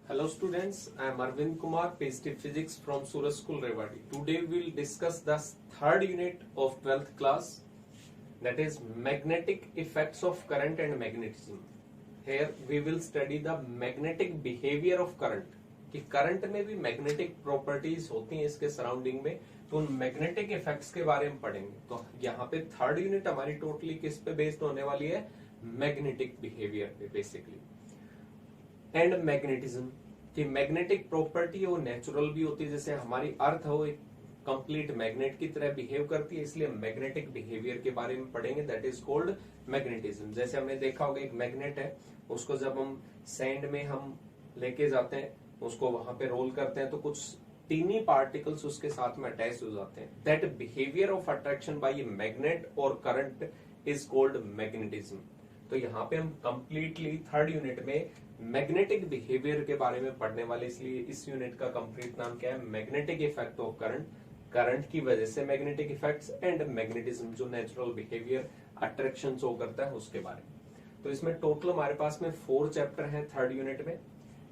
Hello students, I am Arvind Kumar, PhD Physics from Suraj School Rewari. Today we will discuss the third unit of 12th class, that is magnetic effects of current and magnetism. Here we will study the magnetic behavior of current. कि current में भी magnetic properties होती हैं इसके surrounding में, तो उन magnetic effects के बारे में पढ़ेंगे. तो यहाँ पे थर्ड यूनिट हमारी टोटली किस पे बेस्ड होने वाली है? मैग्नेटिक बिहेवियर पे बेसिकली. एंड मैग्नेटिज्म की मैग्नेटिक प्रॉपर्टी वो नेचुरल भी होती है, जैसे हमारी अर्थ हो एक कंप्लीट मैग्नेट की तरह बिहेव करती है, इसलिए मैग्नेटिक बिहेवियर के बारे में पढ़ेंगे. That is called magnetism. जैसे हमने देखा होगा एक मैग्नेट है, उसको जब हम सैंड में हम लेके जाते हैं, उसको वहां पे रोल करते हैं, तो कुछ टीनी पार्टिकल्स उसके साथ में अटैच हो जाते हैं. That behaviour of attraction bye magnet और करंट इज कॉल्ड मैग्नेटिज्म. तो यहाँ पे हम कंप्लीटली थर्ड यूनिट में मैग्नेटिक बिहेवियर के बारे में पढ़ने वाले, इसलिए इस यूनिट का कंप्लीट नाम क्या है? Magnetic effect of current. Current की वजह से मैग्नेटिक इफेक्ट्स एंड मैग्नेटिज्म, जो नेचुरल बिहेवियर अट्रैक्शन शो करता है उसके बारे में. तो इसमें टोटल हमारे पास में 4 चैप्टर हैं थर्ड यूनिट में,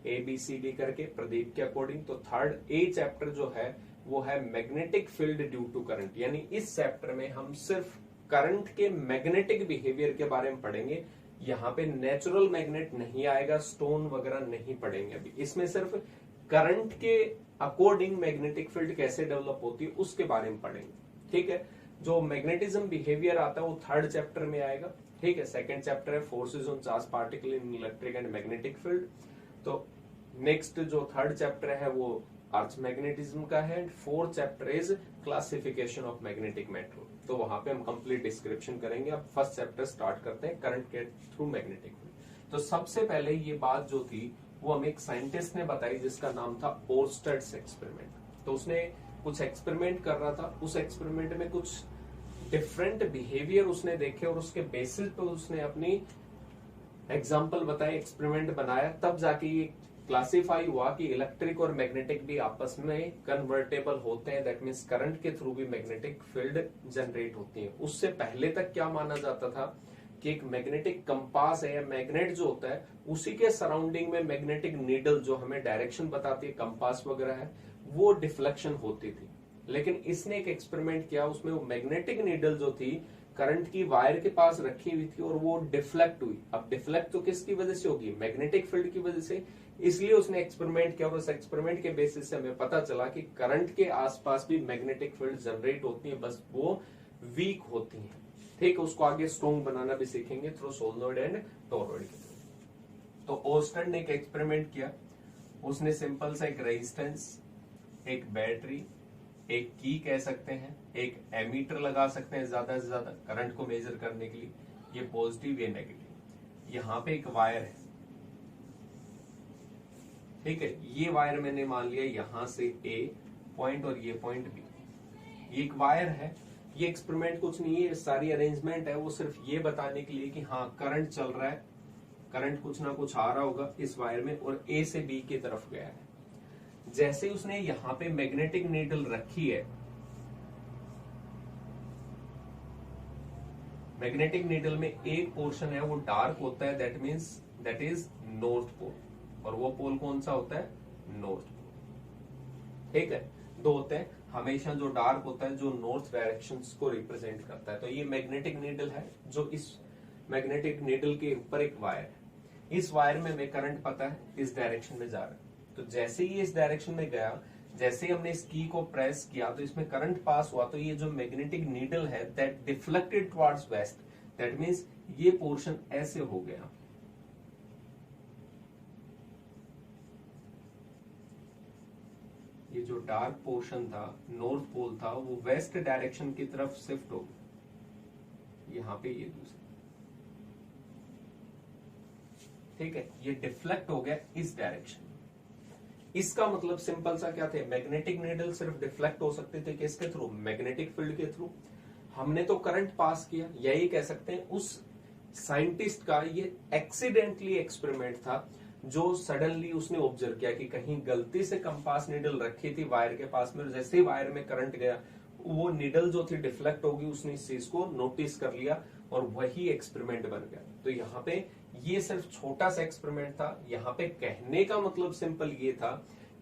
ABCD करके प्रदीप के अकॉर्डिंग. तो थर्ड ए चैप्टर जो है वो है magnetic field due to current. यानी इस चैप्टर में हम सिर्फ करंट के मैग्नेटिक बिहेवियर के बारे में पढ़ेंगे. यहाँ पे नेचुरल मैग्नेट नहीं आएगा, स्टोन वगैरह नहीं पढ़ेंगे अभी. इसमें सिर्फ करंट के अकॉर्डिंग मैग्नेटिक फील्ड कैसे डेवलप होती है उसके बारे में पढ़ेंगे. ठीक है. जो मैग्नेटिज्म बिहेवियर आता है वो थर्ड चैप्टर में आएगा. ठीक है. सेकंड चैप्टर है forces on charge particle in electric and magnetic field. तो नेक्स्ट जो थर्ड चैप्टर है वो अर्थ मैग्नेटिज्म का है. Fourth chapter is classification of magnetic metal. तो वहां पे हम कंप्लीट डिस्क्रिप्शन करेंगे. अब फर्स्ट चैप्टर स्टार्ट करते हैं, करंट के थ्रू मैग्नेटिक फील्ड. तो सबसे पहले ये बात जो थी वो हमें एक साइंटिस्ट ने बताई जिसका नाम था ओर्स्टेड्स एक्सपेरिमेंट. तो उसने कुछ एक्सपेरिमेंट कर रहा था, उस एक्सपेरिमेंट में कुछ डिफरेंट बिहेवियर उसने देखे और उसके बेसिस पे उसने अपनी एग्जाम्पल बताए, एक्सपेरिमेंट बनाया. तब जाके ये क्लासिफाई हुआ कि इलेक्ट्रिक और मैग्नेटिक भी आपस में कन्वर्टेबल होते हैं. दैट मीन्स करंट के थ्रू भी मैग्नेटिक फील्ड जनरेट होती है. उससे पहले तक क्या माना जाता था कि एक मैग्नेटिक कंपास है या मैग्नेट जो होता है उसी के सराउंडिंग में मैग्नेटिक नीडल जो हमें डायरेक्शन बताती है, कंपास वगैरह है, वो डिफ्लेक्शन होती थी. लेकिन इसने एक एक्सपेरिमेंट किया, उसमें वो मैग्नेटिक नीडल जो थी करंट की वायर के पास रखी हुई थी और वो डिफ्लेक्ट हुई. अब डिफ्लेक्ट तो किसकी वजह से होगी? मैग्नेटिक फील्ड की वजह से. इसलिए उसने एक्सपेरिमेंट किया और उस एक्सपेरिमेंट के बेसिस से हमें पता चला कि करंट के आसपास भी मैग्नेटिक फील्ड जनरेट होती है, बस वो वीक होती है. ठीक है. उसको आगे स्ट्रॉन्ग बनाना भी सीखेंगे थ्रू सोलेनोइड एंड टोरॉइड के थ्रू. तो ओर्स्टेड ने एक एक्सपेरिमेंट किया. उसने सिंपल सा एक रेजिस्टेंस, एक बैटरी, एक की कह सकते हैं, एक एमीटर लगा सकते हैं ज्यादा से ज्यादा करंट को मेजर करने के लिए. ये पॉजिटिव, ये नेगेटिव. यहाँ पे एक वायर है. ठीक है. ये वायर मैंने मान लिया यहां से A पॉइंट और ये पॉइंट B. ये एक वायर है. ये एक्सपेरिमेंट कुछ नहीं है, सारी अरेंजमेंट है वो सिर्फ ये बताने के लिए कि हाँ करंट चल रहा है, करंट कुछ ना कुछ आ रहा होगा इस वायर में और A से B की तरफ गया है. जैसे उसने यहां पे मैग्नेटिक नीडल रखी है, मैग्नेटिक नीडल में एक पोर्शन है वो डार्क होता है, that means that is north pole. और वो पोल कौन सा होता है? North pole. ठीक है. दो होते हैं, हमेशा जो डार्क होता है जो नॉर्थ डायरेक्शन को रिप्रेजेंट करता है. तो ये मैग्नेटिक नीडल है, जो इस मैग्नेटिक नीडल के ऊपर एक वायर है. इस वायर में हमें करंट पता है इस डायरेक्शन में जा रहा है. तो जैसे ही इस डायरेक्शन में गया, जैसे ही हमने इस की को प्रेस किया तो इसमें करंट पास हुआ. तो ये जो मैग्नेटिक नीडल है that deflected towards waste. That means ये पोर्शन ऐसे हो गया. ये जो डार्क पोर्शन था, नॉर्थ पोल था, वो वेस्ट डायरेक्शन की तरफ शिफ्ट हो गया. यहाँ पे ये दूसरा. ठीक है. ये डिफ्लेक्ट हो गया इस डायरेक्शन. इसका मतलब सिंपल सा क्या थे? मैग्नेटिक नीडल सिर्फ डिफ्लेक्ट हो सकते थे किसके थ्रू? मैग्नेटिक फील्ड के थ्रू. हमने तो करंट पास किया. यही कह सकते हैं उस साइंटिस्ट का ये एक्सीडेंटली एक्सपेरिमेंट था, जो सडनली उसने ऑब्जर्व किया कि कहीं गलती से कंपास नीडल रखी थी वायर के पास में, जैसे ही वायर में करंट गया वो नीडल जो थी डिफ्लेक्ट होगी. उसने इस चीज को नोटिस कर लिया और वही एक्सपेरिमेंट बन गया. तो यहाँ पे ये सिर्फ छोटा सा एक्सपेरिमेंट था। यहाँ पे कहने का मतलब सिंपल ये था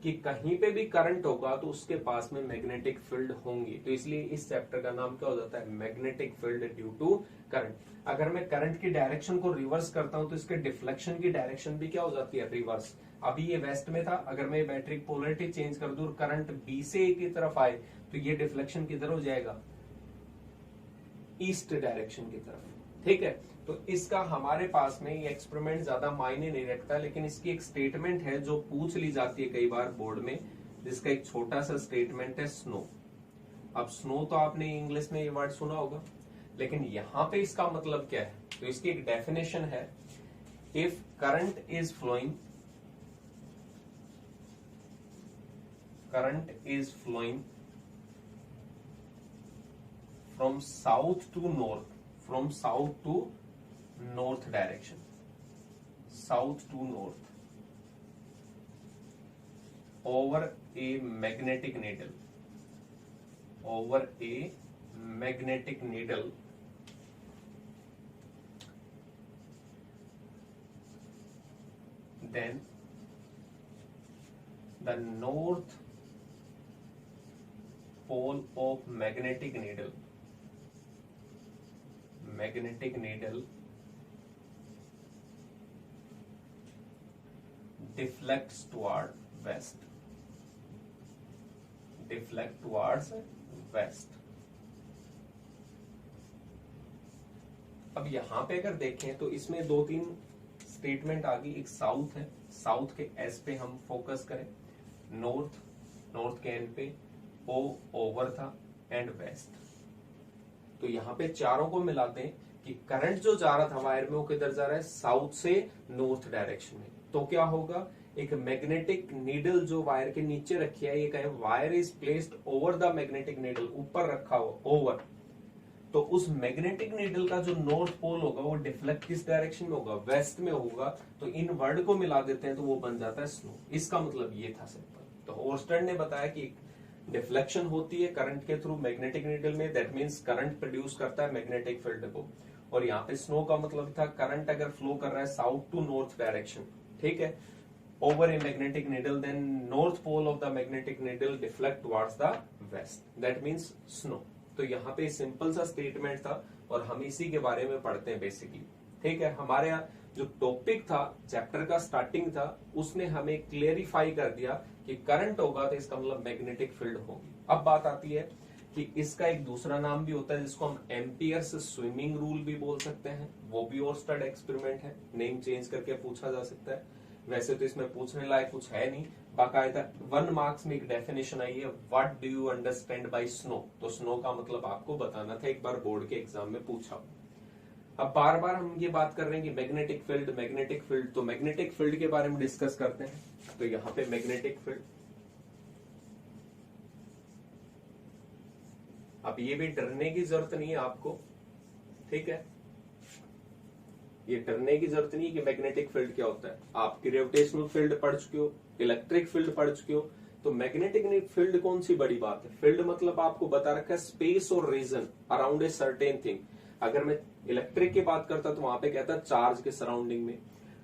कि कहीं पे भी करंट होगा तो उसके पास में मैग्नेटिक फील्ड होंगी, तो इसलिए इस चैप्टर का नाम क्या हो जाता है, magnetic field due to current. अगर मैं करंट की डायरेक्शन को रिवर्स करता हूं तो इसके डिफ्लेक्शन की डायरेक्शन भी क्या हो जाती है, रिवर्स। अभी ये वेस्ट में था, अगर मैं बैटरी की पोलरिटी चेंज कर दूं और करंट बी से ए की तरफ आए तो ये डिफ्लेक्शन किधर हो जाएगा, ईस्ट डायरेक्शन की तरफ। ठीक है, तो इसका हमारे पास में ये एक्सपेरिमेंट ज्यादा मायने नहीं रखता, लेकिन इसकी एक स्टेटमेंट है जो पूछ ली जाती है कई बार बोर्ड में, जिसका एक छोटा सा स्टेटमेंट है स्नो। अब स्नो तो आपने इंग्लिश में ये वर्ड सुना होगा, लेकिन यहां पे इसका मतलब क्या है, तो इसकी एक डेफिनेशन है, if current is flowing, current is flowing from south to north, from south to north direction, south to north, over a magnetic needle, over a magnetic needle, then the north pole of magnetic needle deflects toward west, deflect towards west। अब यहां पे अगर देखें तो इसमें दो तीन statement आ गई, एक साउथ है, साउथ के एस पे हम फोकस करें, नॉर्थ, नॉर्थ के एन पे, ओ ओवर था, एंड वेस्ट। तो यहाँ पे चारों को मिलाते हैं कि करंट जो जा रहा था वायर में वो किधर जा रहा है, साउथ से नॉर्थ डायरेक्शन में। तो क्या होगा, एक मैग्नेटिक नीडल जो वायर के नीचे रखी है, ये कहे wire is placed over the magnetic needle, ऊपर रखा हुआ, ओवर। तो उस मैग्नेटिक नीडल का जो नॉर्थ पोल होगा वो डिफ्लेक्ट किस डायरेक्शन में होगा, वेस्ट में होगा। तो इन वर्ड को मिला देते हैं तो वो बन जाता है स्नो। इसका मतलब ये था सिंपल। तो ओर्स्टेड ने बताया कि डिफ्लेक्शन होती है करंट के थ्रू मैग्नेटिक नीडल में, दैट मींस करंट प्रोड्यूस करता है मैग्नेटिक फील्ड को। और यहाँ पे स्नो का मतलब था करंट अगर फ्लो कर रहा है साउथ टू नॉर्थ डायरेक्शन, ठीक है, over a magnetic needle, then north pole of the magnetic needle deflect towards the west, that means snow. तो यहाँ पे सिंपल सा स्टेटमेंट था और हम इसी के बारे में पढ़ते हैं बेसिकली। ठीक है, हमारे यहाँ जो टॉपिक था चैप्टर का स्टार्टिंग था, उसने हमें क्लियरिफाई कर दिया कि करंट होगा तो इसका मतलब मैग्नेटिक फील्ड होगी। अब बात आती है कि इसका एक दूसरा नाम भी होता है जिसको हम एम्पियर्स स्विमिंग रूल भी बोल सकते हैं, वो भी ओर्स्टेड एक्सपेरिमेंट है, नेम चेंज करके पूछा जा सकता है। वैसे तो इसमें पूछने लायक कुछ है नहीं, बाकायदा 1 मार्क्स में एक डेफिनेशन आई है, what do you understand by snow. तो स्नो का मतलब आपको बताना था, एक बार बोर्ड के एग्जाम में पूछा। अब बार बार हम ये बात कर रहे हैं कि मैग्नेटिक फील्ड, मैग्नेटिक फील्ड, तो मैग्नेटिक फील्ड के बारे में डिस्कस करते हैं। तो यहाँ पे मैग्नेटिक फील्ड, अब ये भी डरने की जरूरत नहीं है आपको, ठीक है, ये डरने की जरूरत नहीं है कि मैग्नेटिक फील्ड क्या होता है। आप ग्रेविटेशनल फील्ड पढ़ चुके हो, इलेक्ट्रिक फील्ड पढ़ चुके हो, तो मैग्नेटिक फील्ड कौन सी बड़ी बात है। फील्ड मतलब आपको बता रखा है स्पेस और region around a certain thing. अगर मैं इलेक्ट्रिक की बात करता तो वहां पे कहता चार्ज के सराउंडिंग में,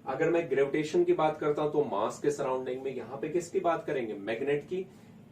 अगर मैं ग्रेविटेशन की बात करता हूं तो मास के सराउंडिंग में। यहाँ पे किसकी बात करेंगे, मैग्नेट की।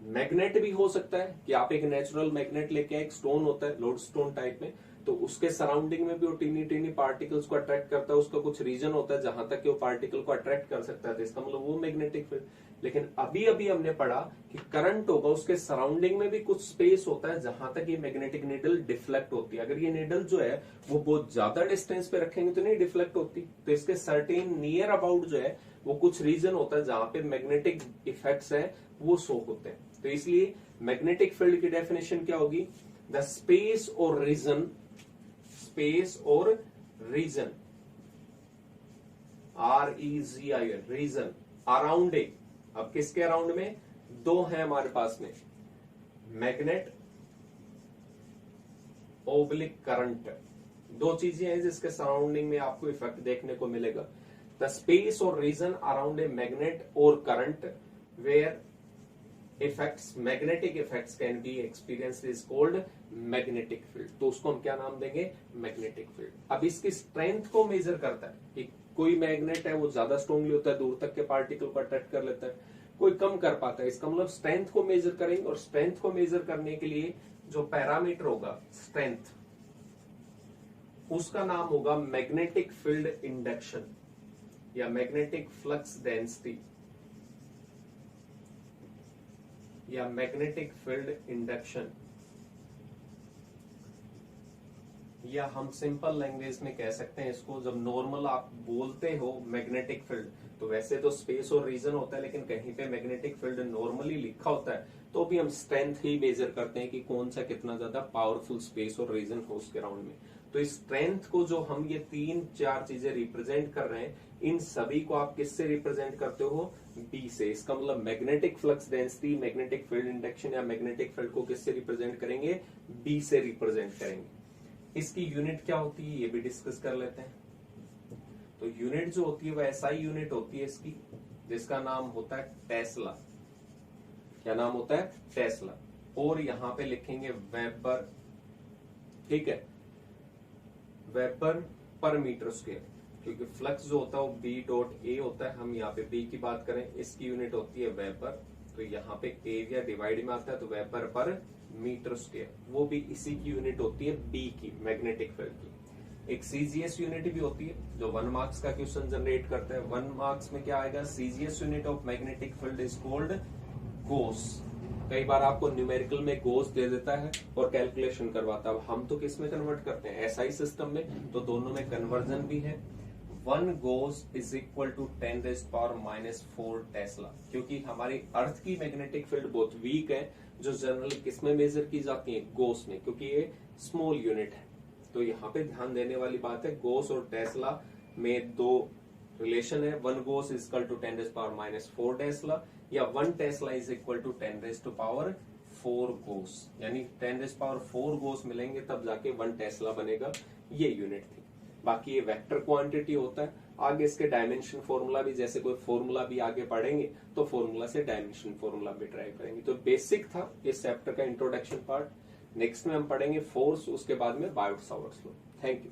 मैग्नेट भी हो सकता है कि आप एक नेचुरल मैग्नेट लेके आए, एक स्टोन होता है लोड स्टोन टाइप में, तो उसके सराउंडिंग में भी वो टीनी टीनी पार्टिकल्स को अट्रैक्ट करता है, उसका कुछ रीजन होता है जहां तक कि वो पार्टिकल को अट्रैक्ट कर सकता है, तो इसका मतलब वो मैग्नेटिक फील्ड। लेकिन अभी अभी हमने पढ़ा कि करंट होगा, उसके सराउंडिंग में भी कुछ स्पेस होता है जहां तक ये मैग्नेटिक नीडल डिफ्लेक्ट होती है। अगर ये नीडल जो है वो बहुत ज्यादा डिस्टेंस पे रखेंगे तो नहीं डिफ्लेक्ट होती, तो इसके सर्टेन नियर अबाउट जो है वो कुछ रीजन होता है जहां पे मैग्नेटिक इफेक्ट्स है वो शो होते हैं। तो इसलिए मैग्नेटिक फील्ड की डेफिनेशन क्या होगी, द स्पेस और रीजन, स्पेस और region, REGION, region around a. अब किसके अराउंड में, दो है हमारे पास में, मैग्नेट ओब्लिक करंट, दो चीजें हैं जिसके सराउंडिंग में आपको इफेक्ट देखने को मिलेगा। द स्पेस और रीजन अराउंड ए मैग्नेट और current where effects, magnetic effects can be experienced is called magnetic field. तो उसको हम क्या नाम देंगे, मैग्नेटिक फील्ड। अब इसकी स्ट्रेंथ को मेजर करता है कि कोई मैग्नेट है वो ज्यादा स्ट्रांगली होता है, दूर तक के पार्टिकल को अट्रैक्ट कर लेता है, कोई कम कर पाता है। इसका मतलब स्ट्रेंथ को मेजर करेंगे, और स्ट्रेंथ को मेजर करने के लिए जो पैरामीटर होगा स्ट्रेंथ, उसका नाम होगा मैग्नेटिक फील्ड इंडक्शन या मैग्नेटिक फ्लक्स डेंसिटी या मैग्नेटिक फील्ड इंडक्शन, या हम सिंपल लैंग्वेज में कह सकते हैं इसको, जब नॉर्मल आप बोलते हो मैग्नेटिक फील्ड, तो वैसे तो स्पेस और रीजन होता है, लेकिन कहीं पे मैग्नेटिक फील्ड नॉर्मली लिखा होता है तो भी हम स्ट्रेंथ ही मेजर करते हैं कि कौन सा कितना ज्यादा पावरफुल स्पेस और रीजन हो उसके राउंड में। तो इस स्ट्रेंथ को जो हम ये 3-4 चीजें रिप्रेजेंट कर रहे हैं, इन सभी को आप किससे रिप्रेजेंट करते हो? बी से। इसका मतलब magnetic flux density, magnetic field induction या मैग्नेटिक फील्ड को किससे रिप्रेजेंट करेंगे? बी से रिप्रेजेंट करेंगे। इसकी यूनिट क्या होती है ये भी डिस्कस कर लेते हैं। तो यूनिट जो होती है वो एसआई यूनिट होती है इसकी, जिसका नाम होता है टेस्ला। क्या नाम होता है? टेस्ला। और यहां पे लिखेंगे वेबर, ठीक है, वेबर पर मीटर स्क्वायर, क्योंकि फ्लक्स जो होता है वो बी डॉट ए होता है। हम यहाँ पे बी की बात करें, इसकी यूनिट होती है वेबर, तो यहाँ पे एरिया डिवाइड में आता है, तो वेबर पर मीटर स्क्वायर, वो भी इसी की यूनिट होती है बी की, मैग्नेटिक फील्ड की। एक सीजीएस यूनिट भी होती है जो 1 मार्क्स का क्वेश्चन जनरेट करता है। 1 मार्क्स में क्या आएगा? CGS unit of magnetic field is called gauss. कई बार आपको न्यूमेरिकल में गोस दे देता है और कैलकुलेशन करवाता है। हम तो किस में कन्वर्ट करते हैं? एसआई सिस्टम में, तो दोनों में कन्वर्जन भी है। 1 गोस इज इक्वल टू 10⁻⁻⁴ टेस्ला, क्योंकि हमारी अर्थ की मैग्नेटिक फील्ड बहुत वीक है, जो जनरली किस में मेजर की जाती है? गोस में, क्योंकि ये स्मॉल यूनिट है। तो यहाँ पे ध्यान देने वाली बात है, गोस और टेस्ला में 2 रिलेशन है। 1 गोस इज इक्वल टू 10⁻⁻⁴ टेस्ला, या 1 टेस्ला इज इक्वल टू 10⁻⁴ गोस, यानी 10⁻⁴ गोस मिलेंगे तब जाके 1 टेस्ला बनेगा। ये यूनिट थी। बाकी ये वेक्टर क्वांटिटी होता है। आगे इसके डायमेंशन फॉर्मूला भी, जैसे कोई फॉर्मूला भी आगे पढ़ेंगे तो फॉर्मूला से डायमेंशन फॉर्मूला भी ड्राइव करेंगे। तो बेसिक था इस चैप्टर का इंट्रोडक्शन पार्ट। नेक्स्ट में हम पढ़ेंगे फोर्स, उसके बाद में बायोट-सावर्ट्स लॉ। Thank you.